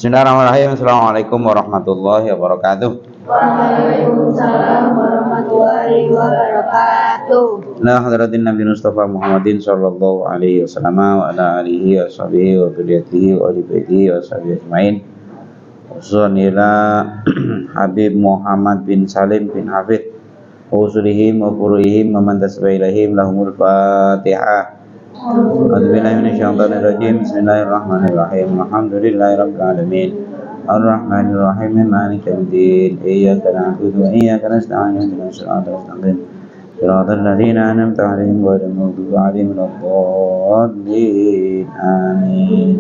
Bismillahirrahmanirrahim. Assalamualaikum warahmatullahi wabarakatuh. Waalaikumsalam warahmatullahi wabarakatuh. La hadratin Nabi Mustafa Muhammadin sallallahu alaihi wasallam wa ala alihi wa sahbihi wa dzurriyyatihi wa ali baitihi wa sahbihi ajmain. Usunila Habib Muhammad bin Salim bin Hafid usulihim wa furuihim wa man tasbihilahim lahumul Fatihah. A'udzubillahi minasyaitonir rajim. Bismillahirrahmanirrahim. Alhamdulillahirabbil alamin. Ar-Rahmanir-Rahim. Maliki yaumiddin. Iyyaka na'budu wa iyyaka nasta'in. Ihdinas siratal mustaqim. Shiratal ladzina an'amta 'alaihim ghairil maghdubi 'alaihim waladdallin. Amin.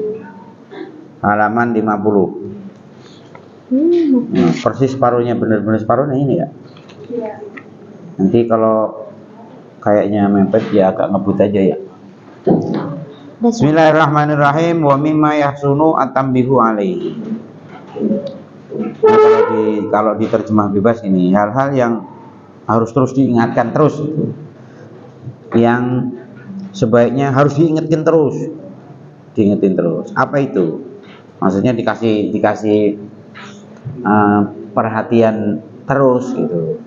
Halaman 50. Nah, persis separuhnya, benar-benar separuhnya ini ya. Iya. Nanti kalau kayaknya mepet ya agak ngebut aja ya. Bismillahirrahmanirrahim. Wa mimma yahsunu atambihu alaihi. Nah, kalau diterjemah bebas ini hal-hal yang harus terus diingatkan terus, yang sebaiknya harus diingetin terus, Apa itu? Maksudnya dikasih perhatian terus gitu.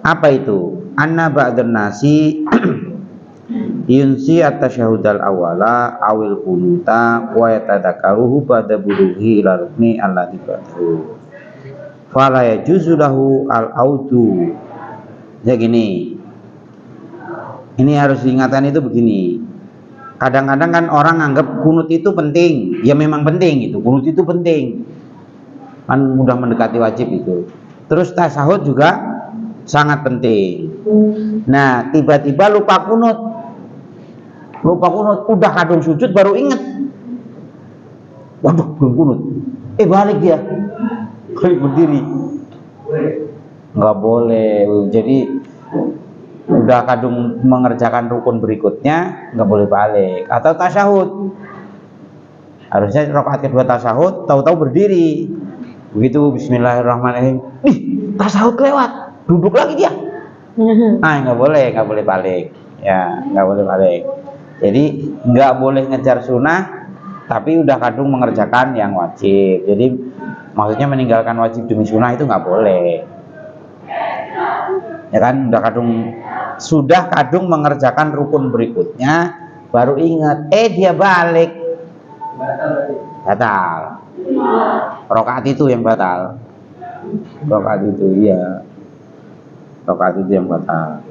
Apa itu? Anna ba'dun nasi yunsi at-tasyahudal awala awil kunuta wa yatadakaruhu ba'da buluhi ila rukni alladhi ba'dahu fala yajuzu lahu al-audu. Ya gini, ini harus diingatkan itu begini. Kadang-kadang kan orang anggap kunut itu penting. Ya memang penting itu, kunut itu penting, kan mudah mendekati wajib itu. Terus tasahud juga sangat penting. Nah, tiba-tiba lupa kunut, udah kadung sujud baru inget, waduh belum kunut, balik dia, balik berdiri, nggak boleh. Jadi udah kadung mengerjakan rukun berikutnya nggak boleh balik. Atau tasyahud, harusnya rakaat kedua tasyahud tahu-tahu berdiri, begitu Bismillahirrahmanirrahim, tasyahud lewat, duduk lagi dia, nggak boleh balik ya, nggak boleh balik. Jadi nggak boleh ngejar sunnah, tapi udah kadung mengerjakan yang wajib. Jadi maksudnya meninggalkan wajib demi sunnah itu nggak boleh. Ya kan, sudah kadung mengerjakan rukun berikutnya, baru ingat, dia balik, batal. Rakaat itu yang batal. Rakaat itu yang batal.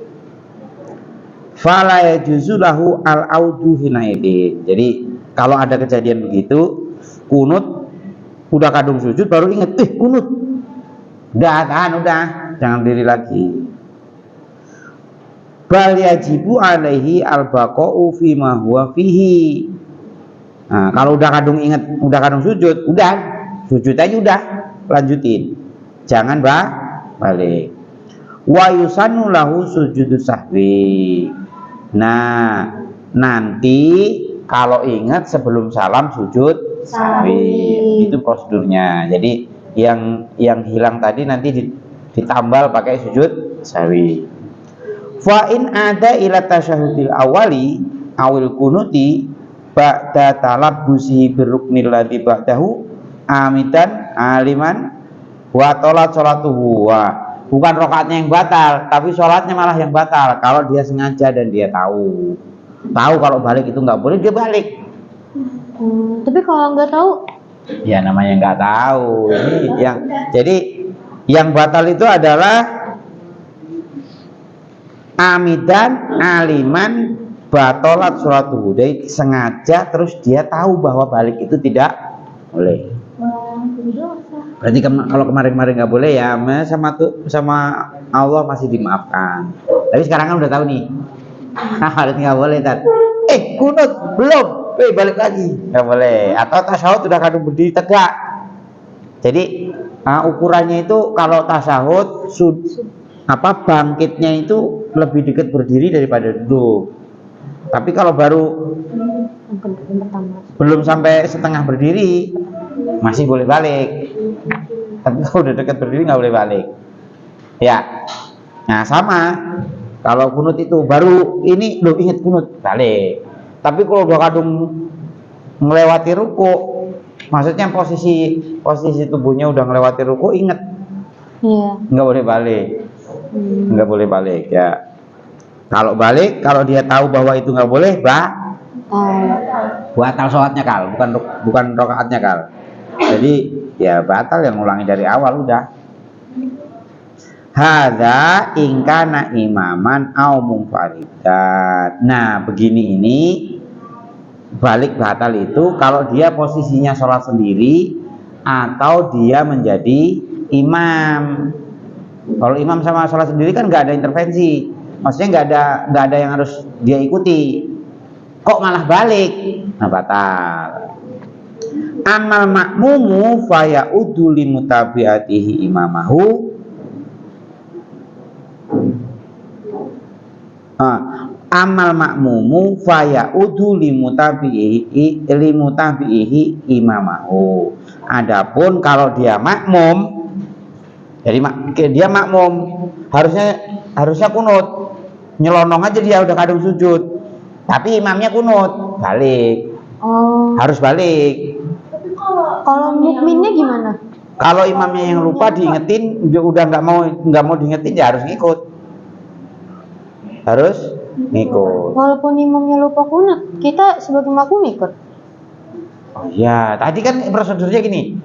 Fala yajuzu lahu al-audu hinaidin. Jadi kalau ada kejadian begitu, kunut udah kadung sujud baru inget, kunut. Udah jangan diri lagi. Bal yajibu alaihi al-baqa'u fi ma huwa fihi. Nah, kalau udah kadung inget, udah kadung sujud, sujud aja udah, lanjutin. Jangan balik. Wa yusannu lahu sujudu sahwi. Nah, nanti kalau ingat sebelum salam sujud sahwi, itu prosedurnya. Jadi yang hilang tadi nanti ditambal pakai sujud sahwi. Fa in ada ila tasyahudil awali awil kunuti ba'da talabbusi birruknil ladzi ba'dahu amidan aliman wa tolat sholatuhu. Bukan rokaatnya yang batal, tapi sholatnya malah yang batal. Kalau dia sengaja dan dia tahu kalau balik itu nggak boleh, dia balik. Tapi kalau nggak tahu, ya namanya nggak tahu. Jadi yang batal itu adalah amidan aliman batolat sholatuhu. Dia sengaja terus dia tahu bahwa balik itu tidak boleh. Berarti kalau kemarin-kemarin nggak boleh ya, sama Allah masih dimaafkan. Tapi sekarang kan udah tahu nih, harus nggak boleh kunut belum, balik lagi nggak boleh. Atau tasyahud udah kadung berdiri tegak. Jadi ukurannya itu kalau tasyahud bangkitnya itu lebih dekat berdiri daripada duduk. Tapi kalau baru belum sampai setengah berdiri masih boleh balik. Tapi kalau udah dekat berdiri nggak boleh balik. Ya, nah sama. Kalau kunut itu baru ini belum ingat kunut, balik. Tapi kalau udah kadung melewati ruku, Maksudnya posisi tubuhnya udah ngelewati ruku, inget Iya. nggak boleh balik, Hmm. nggak boleh balik ya. Kalau balik, kalau dia tahu bahwa itu nggak boleh, batal sholatnya kal, bukan rokaatnya kal. Jadi ya batal, yang ngulangi dari awal udah. Hadza ingkana imaman au munfaridan. Nah, begini ini balik batal itu kalau dia posisinya sholat sendiri atau dia menjadi imam. Kalau imam sama sholat sendiri kan nggak ada intervensi, maksudnya nggak ada yang harus dia ikuti. Kok malah balik? Nah, batal. Amal makmumu faya uduli mutabiatihi imamahu. Amal makmumu faya uduli mutabiihi imamahu. Adapun kalau dia makmum, jadi dia makmum harusnya kunut, nyelonong aja dia udah kadung sujud, tapi imamnya kunut, balik. Oh. Harus balik. Kalau mukminnya gimana? Kalau imamnya yang lupa diingetin, dia udah nggak mau diingetin, ya harus ngikut. Harus ngikut. Walaupun imamnya lupa kunut, kita sebagai makmum ikut. Oh iya, tadi kan prosedurnya gini.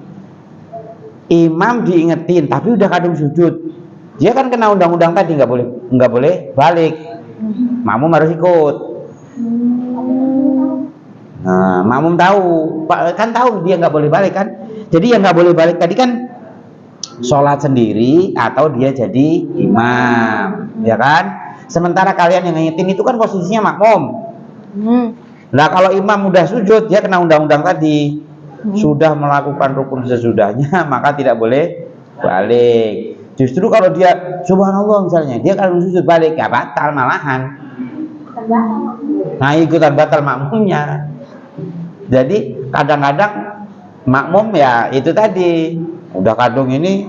Imam diingetin, tapi udah kadung sujud. Dia kan kena undang-undang tadi, nggak boleh balik. Makmum harus ikut. Nah, makmum tahu, kan tahu dia nggak boleh balik kan. Jadi yang nggak boleh balik tadi kan sholat sendiri atau dia jadi imam, ya kan? Sementara kalian yang ngingetin itu kan posisinya makmum. Nah, kalau imam udah sujud, dia kena undang-undang tadi. Sudah melakukan rukun sesudahnya, maka tidak boleh balik. Justru kalau dia subhanallah misalnya, dia kalau sujud balik, ya batal malahan. Nah, ikutan batal makmumnya. Jadi kadang-kadang makmum ya itu tadi udah kadung ini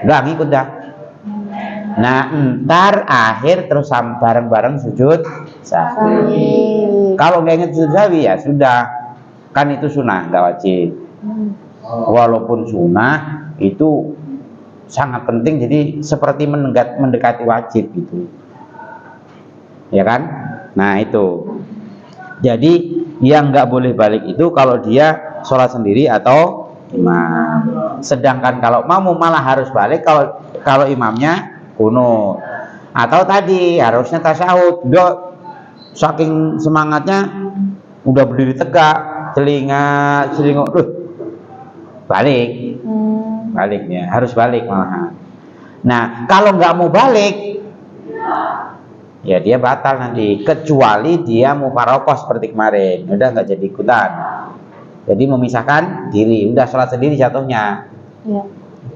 udah ngikut dah. Nah, ntar akhir terus bareng-bareng sujud sahwi. Kalau nggak inget sujud sahwi ya sudah, kan itu sunnah, nggak wajib. Walaupun sunnah itu sangat penting, jadi seperti mendekati wajib gitu, ya kan? Nah itu. Jadi yang nggak boleh balik itu kalau dia sholat sendiri atau imam. Sedangkan kalau makmum malah harus balik kalau imamnya kunut. Atau tadi harusnya tasyahud. Dia saking semangatnya udah berdiri tegak, celingak, balik. Baliknya harus balik malahan. Nah, kalau nggak mau balik, ya dia batal nanti, kecuali dia mufaroqah seperti kemarin, udah nggak jadi ikutan, jadi memisahkan diri, udah sholat sendiri jatuhnya. Ya.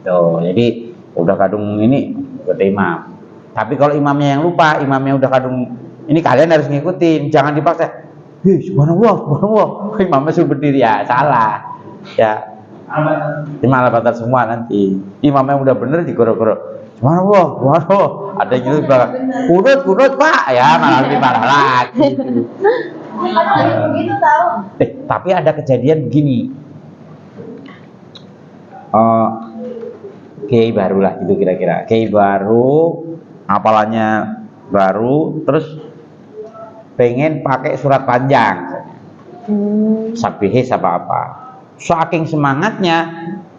Tuh, jadi udah kadung ini buat imam. Tapi kalau imamnya yang lupa, imamnya udah kadung ini, kalian harus ngikutin, jangan dipaksa. Subhanallah, imamnya suruh berdiri, ya salah, ya. Malah batal semua nanti. Imamnya udah bener digorok-gorok. Subhanallah, ada yang gitu bilang, kunut pak, ya malah lebih parah lagi. Begitu tahu. Tapi ada kejadian begini. Kiai baru lah gitu kira-kira. Kiai baru, hafalannya baru, terus pengen pakai surat panjang, sabihis apa. Saking semangatnya,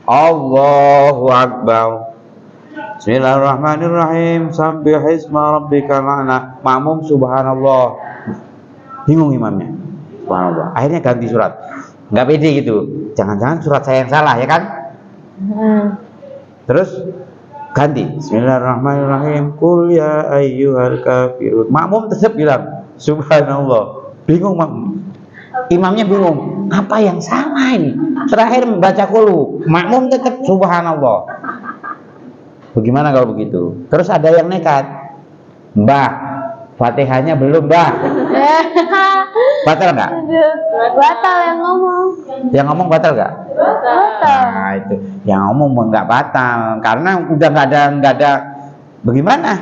Allahu Akbar, Bismillahirrahmanirrahim, Sabbihisma rabbikal a'la. Makmum subhanallah. Bingung imamnya. Subhanallah. Akhirnya ganti surat. Nggak pede gitu. Jangan-jangan surat saya yang salah, ya kan? Terus ganti. Bismillahirrahmanirrahim. Qul ya ayyuhal kafirun. Makmum tetap bilang subhanallah. Bingung makmum. Imamnya bingung. Apa yang salah ini? Terakhir membaca qulu. Makmum tetap subhanallah. Bagaimana kalau begitu? Terus ada yang nekat, Mbah, Fatihahnya belum, Mbah. Batal nggak? Batal yang ngomong. Yang ngomong batal nggak? Batal. Nah itu, yang ngomong nggak batal, karena udah nggak ada. Bagaimana?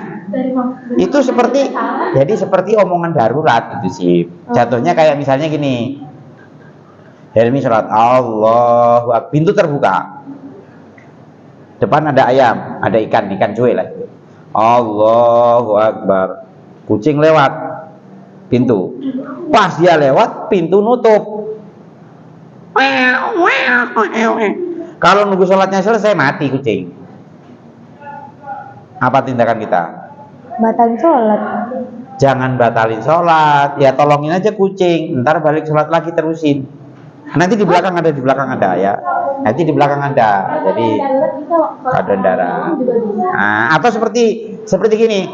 Itu seperti omongan darurat itu sih. Jatuhnya kayak misalnya gini, Helmi sholat, Allahu Akbar, pintu terbuka. Depan ada ayam, ada ikan cuy lah. Allahu Akbar. Kucing lewat pintu. Pas dia lewat, pintu nutup. Kalau nunggu sholatnya selesai, mati kucing. Apa tindakan kita? Batalin sholat. Jangan batalin sholat, ya tolongin aja kucing. Ntar balik sholat lagi terusin. Nanti di belakang ada ya. Nanti di belakang ada. Jadi ada darah. Nah, atau seperti gini.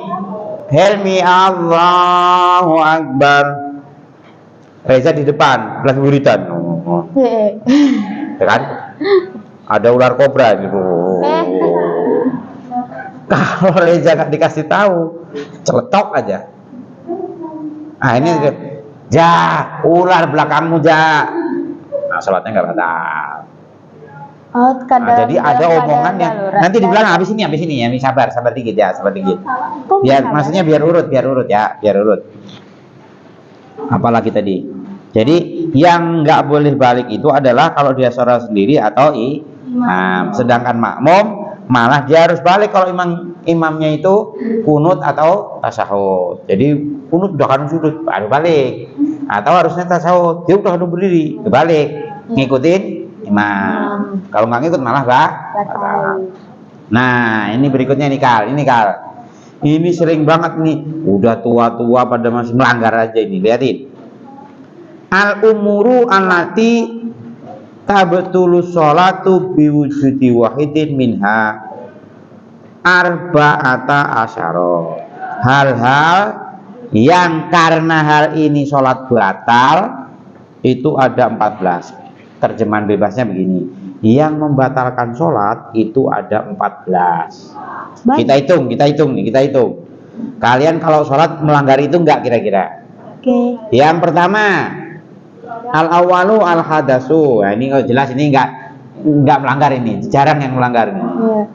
Helmi Allahu Akbar. Reza di depan lagi wiridan. Ya kan? Ada ular kobra gitu. Kalau Reza nggak dikasih tahu, celetok aja. Ah ini ular belakangmu nah sholatnya nggak batal. Nah, jadi ada omongan yang nanti dibilang habis ini ya, sabar dikit ya, sabar dikit. Maksudnya biar urut ya, biar urut. Apalagi tadi. Jadi yang nggak boleh balik itu adalah kalau dia sholat sendiri atau imam. Sedangkan makmum malah dia harus balik kalau imamnya itu kunut atau tasahud. Jadi kunut udah kadung sudut baru balik, atau harusnya tasahud dia udah kadung berdiri balik ngikutin imam. Kalau nggak ngikut malah batal. Nah ini berikutnya nih Kal, ini sering banget nih, udah tua-tua pada masih melanggar aja ini. Lihatin, al umuru allati tabtulu sholatu biwujudi wahidin minha arba'ata asyara. Hal-hal yang karena hal ini sholat batal itu ada 14. Terjemahan bebasnya begini, yang membatalkan sholat itu ada 14. Kita hitung. Kalian kalau sholat melanggar itu enggak kira-kira? Oke. Yang pertama, al awalu al hadasu. Nah, ini kalau jelas ini enggak melanggar ini, jarang yang melanggar ini. Yeah.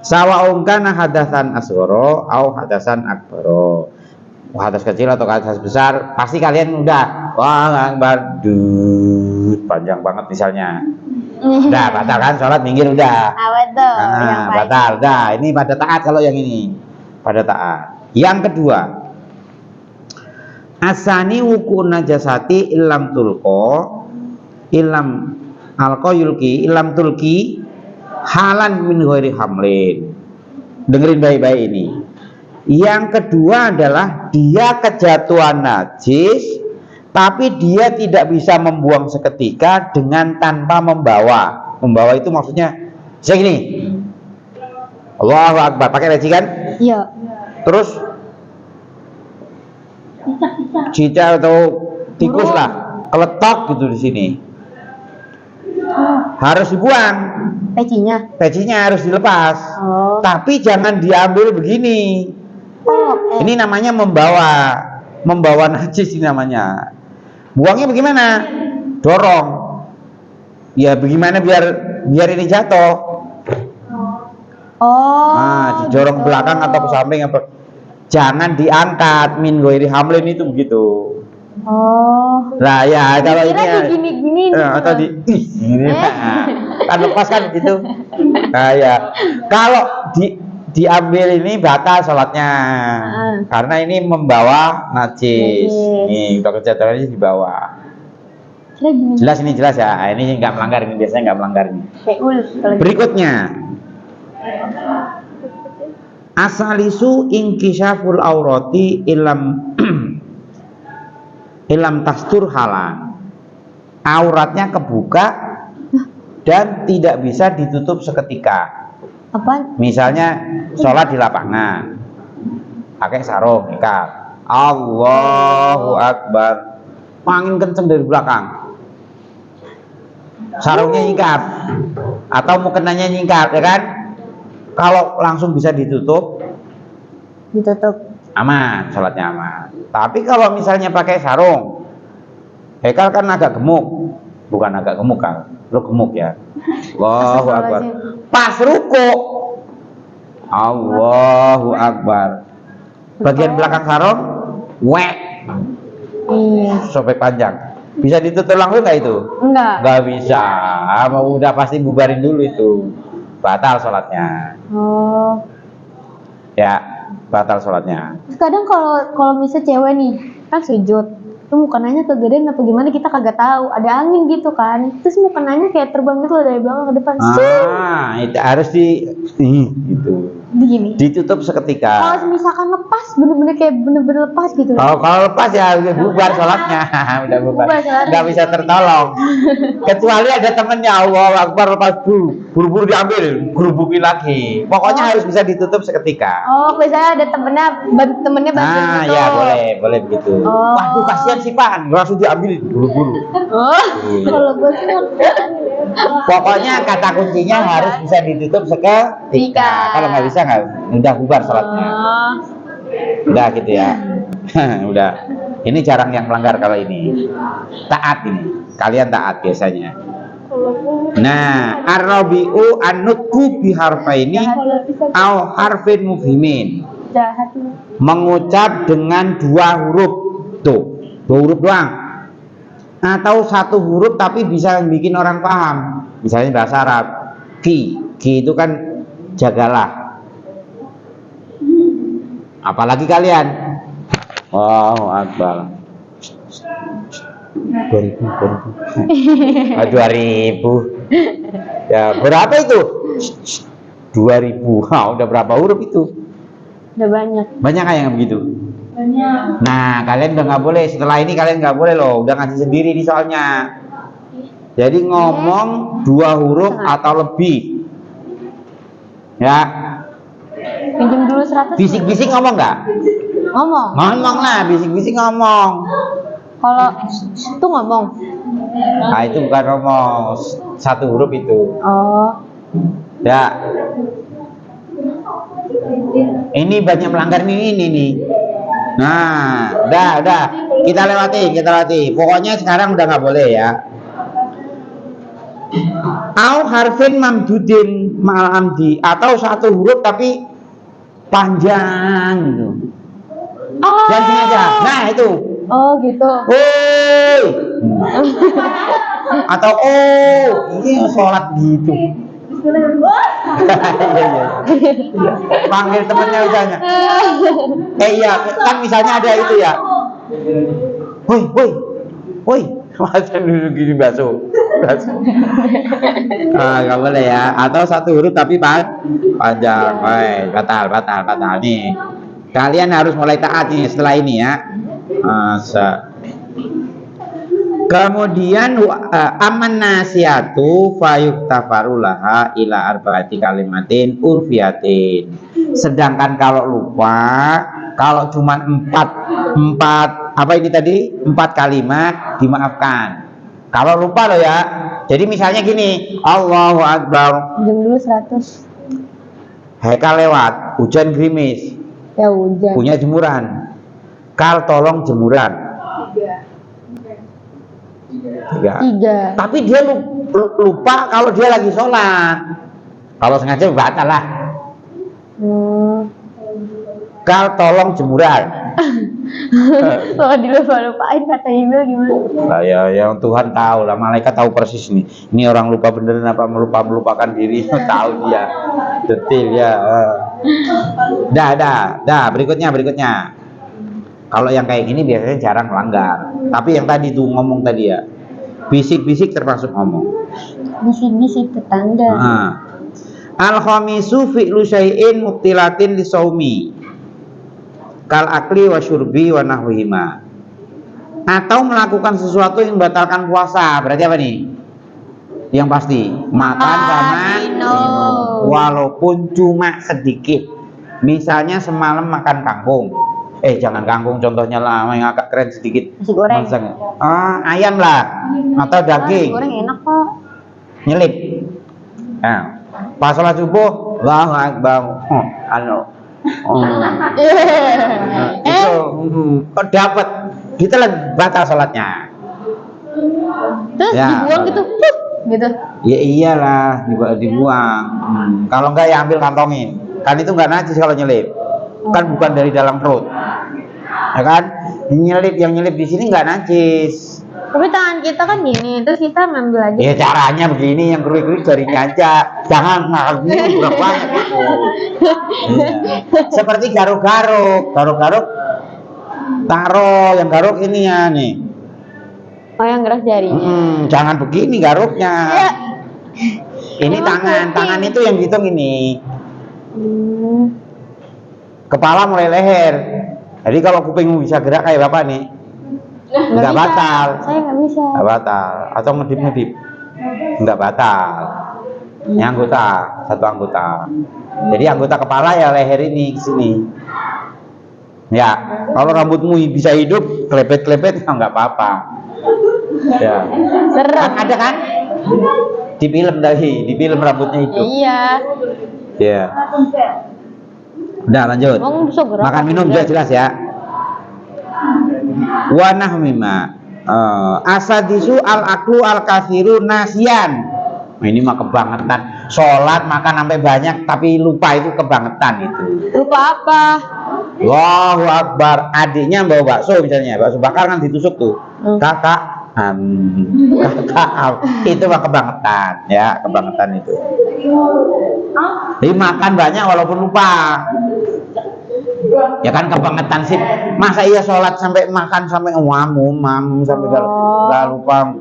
Sawa'un kana hadasan asghara au hadasan akbara. Hadas kecil atau hadas besar, pasti kalian udah wah akbar panjang banget misalnya. Udah batal kan sholat minggir udah. Betul. Batal. Udah, ini pada taat kalau yang ini. Pada taat. Yang kedua, asani wuku najasati ilam tulki halan min ghairi hamlin. Dengerin baik-baik ini. Yang kedua adalah dia kejatuhan najis tapi dia tidak bisa membuang seketika dengan tanpa membawa. Membawa itu maksudnya segini. Allahu Akbar, pakai peci kan? Iya. Terus cicak atau tikus lah, keletok gitu di sini. Harus dibuang. Pecinya harus dilepas. Tapi jangan diambil begini. Ini namanya membawa najis ini namanya. Buangnya bagaimana? Dorong. Ya bagaimana biar ini jatuh? Didorong ke belakang atau ke samping apa? Jangan diangkat min ghairi hamlin itu begitu. Lah ya kalau ini gini atau gini kan lepas kan gitu. Nah ya kalau diambil ini batal sholatnya karena ini membawa najis. Nih udah kejadiannya di bawah. Jelas ya. Nah, ini nggak melanggar, ini biasanya nggak melanggar ini. Berikutnya asalisu inkishaful aurati ilam tastur halan. Auratnya kebuka dan tidak bisa ditutup seketika. Apa? Misalnya sholat di lapangan pakai sarung ikat, Allahu Akbar, angin kenceng dari belakang, sarungnya nyingkap atau mukenanya nyingkap, ya kan? Kalau langsung bisa ditutup aman, sholatnya aman. Tapi kalau misalnya pakai sarung, Hekal kan agak gemuk, bukan agak gemuk kan? Lo gemuk ya. Allahu Akbar. Pas ruku, Allahu Akbar. Bagian belakang sarung, sobek panjang. Bisa ditutup langsung nggak itu? Enggak. Nggak bisa. Mau udah pasti bubarin dulu itu. Batal sholatnya. Oh. Ya, batal sholatnya. Terus kadang kalau misalnya cewek nih kan sujud, tuh mukenanya kegedean apa gimana kita kagak tahu. Ada angin gitu kan. Terus mukenanya kayak terbang gitu loh dari belakang ke depan. Itu harus gitu. Begini. Ditutup seketika. Kalau misalkan lepas, bener-bener lepas gitu. Kalau lepas ya udah bubar sholatnya, udah bubar. Nggak bisa tertolong. Kecuali ada temennya, Allah Akbar, lepas buru-buru diambil, gerubukin lagi. Pokoknya harus bisa ditutup seketika. Oh, misalnya ada temennya bantu gitu. Ya boleh begitu. Oh. Waduh kasihan sih Pak, langsung diambil buru-buru. Oh, kalau gue sih Pokoknya kata kuncinya harus bisa ditutup seketika. Kalau nggak bisa nggak, udah bubar sholatnya. Udah gitu ya. Udah. Ini jarang yang melanggar kalau ini. Taat ini. Kalian taat biasanya. Nah, ar-rabi'u an-nutqu bi harfaini au harfin mufhimin. jahat. Mengucap dengan 2 huruf. Tuh, 2 huruf doang. Atau 1 huruf tapi bisa bikin orang paham. Misalnya bahasa Arab, ki itu kan jagalah. Apalagi kalian, wow Akbar, 2000 ya berapa itu? 2000. Udah berapa huruf itu? Udah banyak Yang begitu. banyak. Nah, kalian udah nggak boleh. Setelah ini kalian nggak boleh loh. Udah ngasih sendiri nih soalnya. Jadi ngomong 2 huruf atau lebih. Ya. Pinjam dulu 100. Bisik-bisik ngomong nggak? Ngomong lah, bisik-bisik ngomong. Kalau itu ngomong. Nah, itu bukan ngomong. 1 huruf itu. Oh. Ya. Ini banyak melanggar ini nih. Nah, udah. Kita lewati. Pokoknya sekarang udah nggak boleh ya. Au harfin mamdudin ma'al amdi, atau 1 huruf tapi panjang gitu. Dan sengaja. Nah, itu. Oh, gitu. Woi. Atau ini sholat gitu. Iya. Panggil temennya usahanya. Iya, kan misalnya ada itu ya. Woi. Masa dulu gini bakso. Nggak boleh ya. Atau 1 huruf tapi panjang. Batal nih. Kalian harus mulai taat nih setelah ini ya. Masa. Kemudian aman nasiatu fayuktafarulaha ila arba'ati kalimatin urfiyatin. Sedangkan kalau lupa, kalau cuma 4 apa ini tadi? 4 kalimat dimaafkan. Kalau lupa loh ya. Jadi misalnya gini, Allahu Akbar. Pinjam dulu 100. Heka lewat, hujan gerimis. Ya hujan. Punya jemuran. Kal tolong jemuran. 3. Tapi dia lupa kalau dia lagi sholat. Kalau sengaja batal lah. Kal tolong jemuran. Kalau dilupa-lupain kata email gimana? Lah ya Tuhan tahu lah, malaikat tahu persis nih. Ini orang lupa beneran apa melupakan diri. Tahu dia. Detil ya. Dah, berikutnya. Kalau yang kayak gini biasanya jarang melanggar. Tapi yang tadi tuh ngomong tadi ya. Bisik-bisik termasuk ngomong. Bisik-bisik tetangga. Al-khamisu fi'lu syai'in mubtilatin li shaumi. Kal akli wa syurbi wa nahwihima. Atau melakukan sesuatu yang membatalkan puasa. Berarti apa nih? Yang pasti makan sama minum. Walaupun cuma sedikit. Misalnya semalam makan kangkung. Jangan kangkung contohnya lah, yang agak keren sedikit. Nasi goreng. Ayam lah atau daging. Nasi goreng enak kok. Nyelip. Nah, pas sholat subuh, Allahu Akbar. Itu dapat, kita lagi batal sholatnya. Terus dibuang gitu. Ya iyalah, dibuang. Kalau enggak ya ambil kantongin. Kan itu enggak najis kalau nyelip. Kan bukan dari dalam perut. Ya kan? Yang nyelip di sini enggak najis. Tapi tangan kita kan gini, terus kita ngambil aja. Ya caranya begini, yang kerui-kerui jarinya aja, jangan ngagum berapa gitu. Iya. Seperti garuk-garuk, taruh yang garuk ini ya nih. Oh, yang gerak jarinya. Jangan begini garuknya. Ya. Ini Emang tangan penting. itu yang hitung ini. Hmm. Kepala mulai leher. Jadi kalau kupingmu bisa gerak kayak bapak nih, nggak bisa. batal. Saya nggak bisa. Nggak batal. Atau ngedip-ngedip, nggak batal. Ini anggota, satu anggota. Jadi anggota kepala ya leher ini ke sini. Ya, kalau rambutmu bisa hidup, klepet-klepet nggak apa-apa. Ya, Serem. kan ada kan? Di film rambutnya hidup. Iya. Ya. Udah lanjut. Emang bisa gerak. Makan minum juga jelas ya. Wa nahmima asadisu al aklu al kasiru nasian. Nah, ini mah kebangetan. Sholat makan sampai banyak tapi lupa, itu kebangetan itu. Lupa apa? Allahu Akbar. Adiknya bawa bakso misalnya, bakso bakar kan ditusuk tuh. Kakak, itu mah kebangetan ya, kebangetan itu. Jadi makan banyak walaupun lupa. Ya kan kebangetan sih. Masa iya sholat sampai makan sampai ngomong sampai nggak lupa.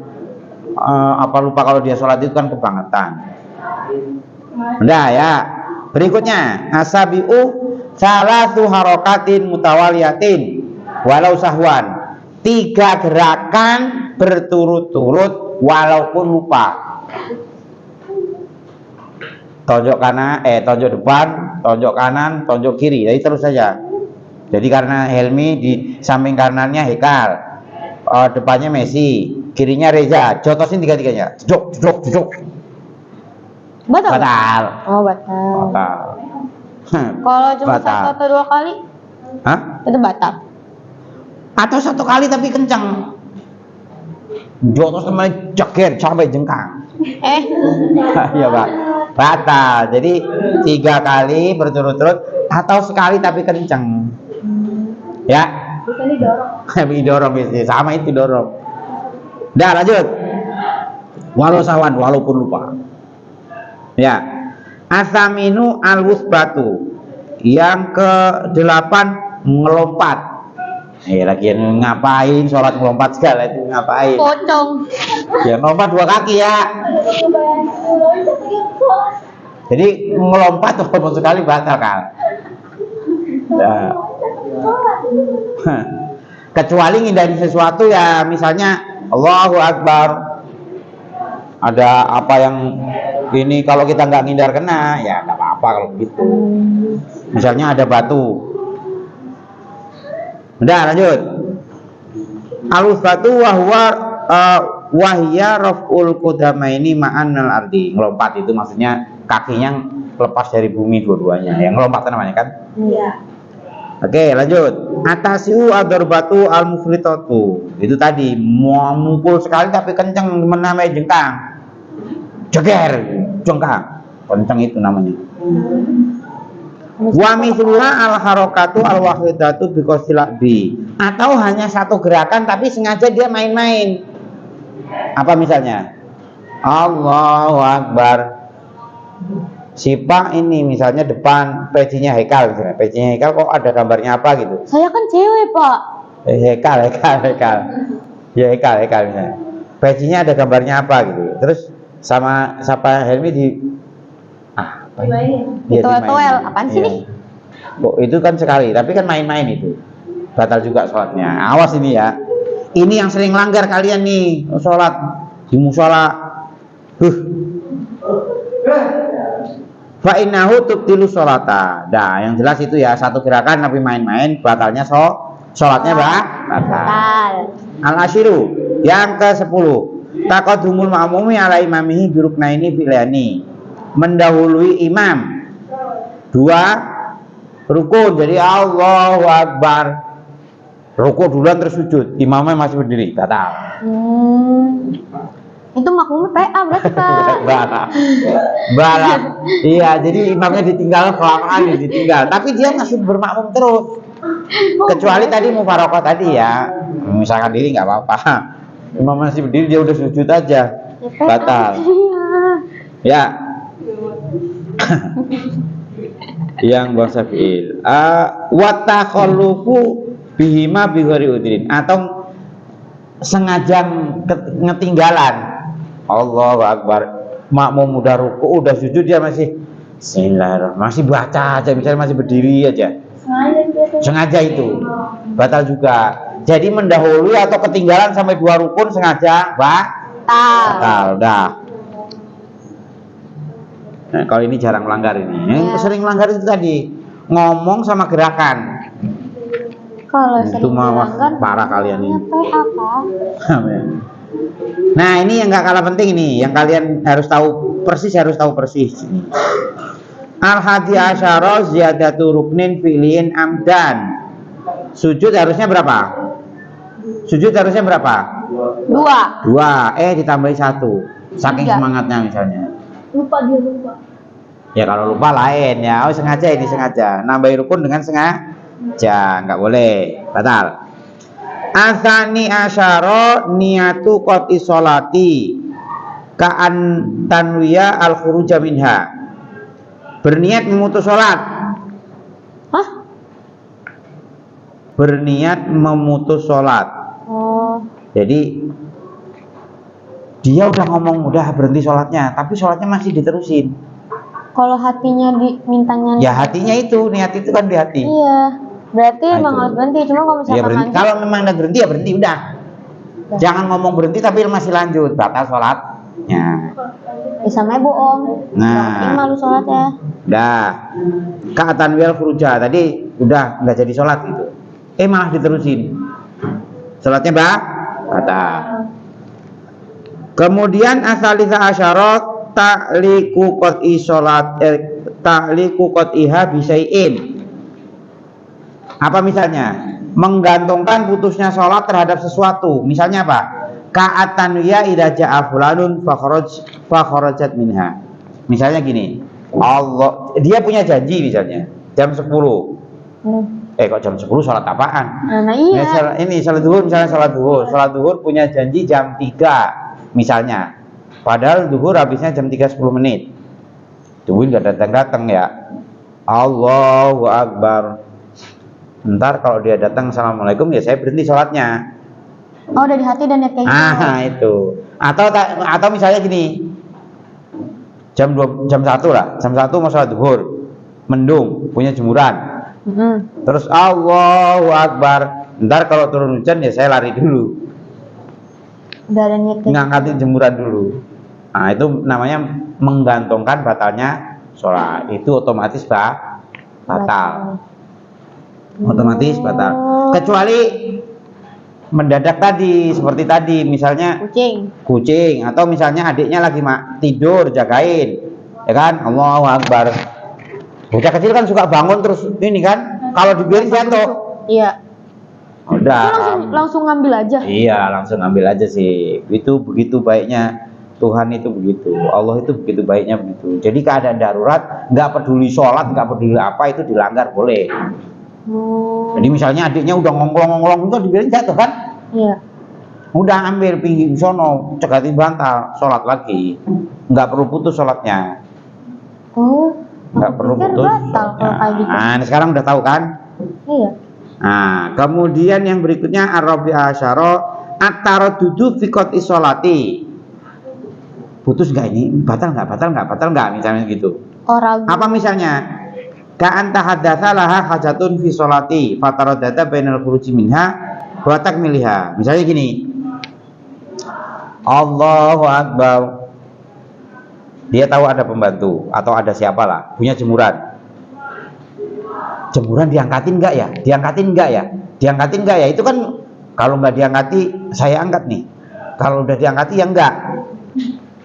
Lupa kalau dia sholat itu kan kebangetan. Udah ya. Berikutnya asabiu salatu harokatin mutawaliyatin walau sahwan. 3 gerakan berturut-turut walaupun lupa. Tonjok kanan, tonjok depan, tonjok kanan, tonjok kiri. Jadi terus saja. Jadi karena Helmi di samping kanannya Hekal, depannya Messi, kirinya Reza. Jotosin 3-3-nya. Jeduk. Batal. Batal. Oh, batal. Batal. Kalau cuma Batal. 1 atau 2 kali, Hah? itu batal. Atau 1 kali tapi kencang. Jotos teman ceger sampai jengkang. Iya Pak. Batal. Jadi 3 kali berturut-turut atau sekali tapi kencang. Ya. Bisa didorong. Sama itu dorong. Udah lanjut. Walau sawan walaupun lupa. Ya. Asaminu al-wusbatu. Yang ke-8 ngelompat. Lagi ngapain sholat ngelompat segala itu ngapain? Pocong. Ya ngelompat 2 kaki ya. Jadi ngelompat walaupun sekali batal kan. Ya. Kecuali ngindarin sesuatu ya, misalnya Allahu Akbar. Ada apa yang ini kalau kita nggak ngindar kena ya nggak apa-apa kalau begitu. Misalnya ada batu. Udah lanjut. Al-usbatu wahya raf'ul qudamaini ma'an al-ardi. Ngelompat itu maksudnya kakinya lepas dari bumi dua-duanya. Yang ngelompat namanya kan? Iya. Oke, lanjut. Atasiu ad-darbatu al-mufritatu. Itu tadi mau mukul sekali tapi kenceng namanya jengkang. Jeger, jengkang. Kenceng itu namanya. Wa mithluha al-harakatu al-wahidatu bi. Atau hanya 1 gerakan tapi sengaja dia main-main. Apa misalnya? Allahu Akbar. Sipa ini misalnya depan pecinya Hekal misalnya. Pecinya Hekal kok ada gambarnya apa gitu. Saya kan cewek, Pak. Hekal. Ya Hekal misalnya. Pecinya ada gambarnya apa gitu. Terus sama Helmi di apa ini? Toel. Apaan sih nih? Kok itu kan sekali, tapi kan main-main itu. Batal juga sholatnya. Awas ini ya. Ini yang sering langgar kalian nih, sholat di musola. Fa innahu tubtilu sholata. Nah, yang jelas itu ya 1 gerakan tapi main-main batalnya sholatnya batal. Al-ashiru yang ke-10. Taqaddumul ma'mumi ala imamihi biruknaini filani. Mendahului imam 2 rukun. Jadi Allahu Akbar. Rukun duluan terus sujud. Imamnya masih berdiri, batal. Itu makmumnya PA berarti, Pak. Barat. Iya, jadi imamnya ditinggal kelamaan ditinggal. Tapi dia masih bermakmum terus. Kecuali tadi mufarokoh tadi ya. Misalkan diri nggak apa-apa. Imam masih berdiri dia udah sujud aja, Ya, batal. Iya. Ya. Yang bangsa fi'il. Wa takhallufu bihima bi ghairi udrin, atau sengaja ngetinggalan. Allahu Akbar. Makmum udah ruku, udah sujud, dia masih Bismillahirrahmanirrahim, masih baca aja, misalnya masih berdiri aja. Sengaja itu batal juga. Jadi mendahului atau ketinggalan sampai 2 rukun sengaja batal. Udah. Nah, kalau ini jarang melanggar ini. Yang sering melanggar itu tadi ngomong sama gerakan. Kalau Itu sering mah melanggar, parah kalian ini. PHK. Nah, ini yang nggak kalah penting ini, yang kalian harus tahu persis, Al-hadi asyara ziyadatu ruknin fi'liin amdan. Sujud harusnya berapa? 2. Ditambahi 1. Saking 3. semangatnya misalnya. Lupa. Ya kalau lupa lain ya. Oh, sengaja ini sengaja. Nambahi rukun dengan sengaja, nggak boleh, batal. Atsani asyara niyatu qati sholati ka'an tanwiya al khuruja minha. Berniat memutus sholat. Hah? Berniat memutus sholat. Oh. Jadi dia udah ngomong udah berhenti sholatnya, tapi sholatnya masih diterusin. Kalau hatinya dimintanya. Ya hatinya itu, niat itu kan di hati. Iya. Berarti Nah, emang itu. harus berhenti. Cuma kalau Ya misalkan berhenti. lanjut, Kalau memang udah berhenti ya berhenti udah. Jangan ngomong berhenti tapi masih lanjut, batal sholatnya. ya sama bohong. Nah. Ini malu sholat ya. Dah. Ka'atan wil khuruja tadi udah nggak jadi sholat gitu. Malah diterusin. Sholatnya batal. Kemudian asalisa asyarat ta'liqu qat'i sholat ta'liqu qat'iha bisai'in. Apa misalnya? Menggantungkan putusnya sholat terhadap sesuatu. Misalnya apa? Ka'atan ya idza ja'a fulanun fa kharajat minha. Misalnya gini. Allah, dia punya janji misalnya jam 10. Kok jam 10 sholat apaan? Nah iya. Ini sholat duhur misalnya, sholat duhur punya janji jam 3 misalnya. Padahal duhur habisnya jam 3 10 menit. Tungguin gak datang ya. Allahu Akbar. Ntar kalau dia datang assalamualaikum ya saya berhenti sholatnya. Oh, udah di hati dan niat kayak gitu. Itu. Atau misalnya gini. Jam 1 lah. Jam 1 mau sholat duhur. Mendung, punya jemuran. Terus Allahu Akbar. Ntar kalau turun hujan ya saya lari dulu. Udah ada niat kayak Ngangkatin jemuran dulu. Nah, itu namanya menggantungkan batalnya sholat. Itu otomatis batal. Otomatis batal. Kecuali mendadak tadi, seperti tadi misalnya kucing atau misalnya adiknya lagi tidur jagain, ya kan? Allahu Akbar. Bocah kecil kan suka bangun terus ini kan, kalau dibiarin jatuh. Iya. Udah. Langsung ngambil aja. Iya, langsung ngambil aja sih. Itu begitu baiknya Tuhan, itu begitu. Allah itu begitu baiknya begitu. Jadi keadaan darurat, nggak peduli sholat, nggak peduli apa, itu dilanggar boleh. Jadi misalnya adiknya udah ngongklong itu dibiarin jatuh kan? Iya. Udah ambil pinggir sono, cegatin bantal, sholat lagi. Nggak perlu putus sholatnya. Oh. Nggak perlu putus. Batal kalau kayak gitu. Nah, sekarang udah tahu kan? Iya. Nah, kemudian yang berikutnya Arabi asyara at-taraddudu fi qat'i sholati. Putus nggak ini? Batal nggak? Misalnya gitu. Ragu. Apa misalnya? Ka'an tahaddatsa laha hajatun fi sholati fataraddata bainal khuruji minha wa takmiliha. Misalnya gini. Allahu Akbar. Dia tahu ada pembantu atau ada siapalah punya jemuran. Jemuran diangkatin nggak ya? Diangkatin nggak ya? Itu kan kalau nggak diangkati saya angkat nih. Kalau udah diangkati ya enggak.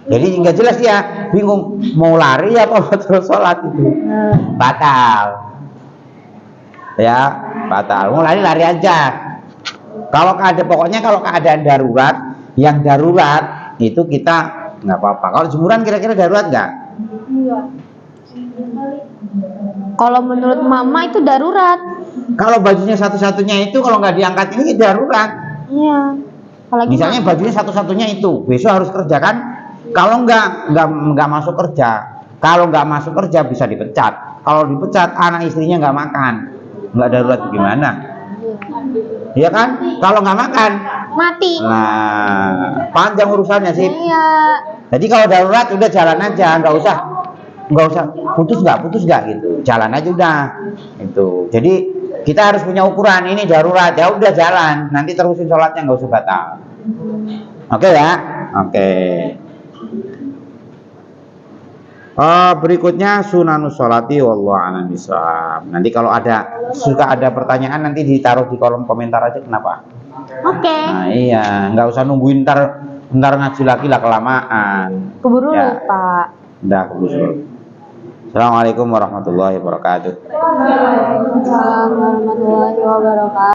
Jadi nggak jelas dia, bingung mau lari apa mau terus sholat itu. Batal. Ya, batal. Mau lari aja. Pokoknya kalau keadaan darurat, yang darurat itu kita nggak apa-apa. Kalau jemuran kira-kira darurat nggak? Kalau menurut mama itu darurat. Kalau bajunya satu-satunya itu kalau nggak diangkat ini darurat. Iya. Apalagi Misalnya bajunya satu-satunya itu, besok harus kerja kan? Kalau nggak masuk kerja. Kalau nggak masuk kerja bisa dipecat. Kalau dipecat, anak istrinya nggak makan, nggak darurat gimana? Iya kan? Kalau nggak makan, mati. nah panjang urusannya sih. Iya. Jadi kalau darurat udah jalan aja, nggak usah putus nggak gitu, jalan aja udah. Itu. Jadi kita harus punya ukuran ini darurat, ya udah jalan, nanti terusin sholatnya nggak usah batal. Oke ya, oke. Berikutnya sunanus sholati wallahu a'lam bishawab. Nanti kalau suka ada pertanyaan nanti ditaruh di kolom komentar aja kenapa? Oke. Nah iya, nggak usah nungguin ntar ngaji lagi lah kelamaan. Keburu Ya. lupa. Udah keburu. Assalamualaikum warahmatullahi wabarakatuh. Waalaikumsalam warahmatullahi wabarakatuh.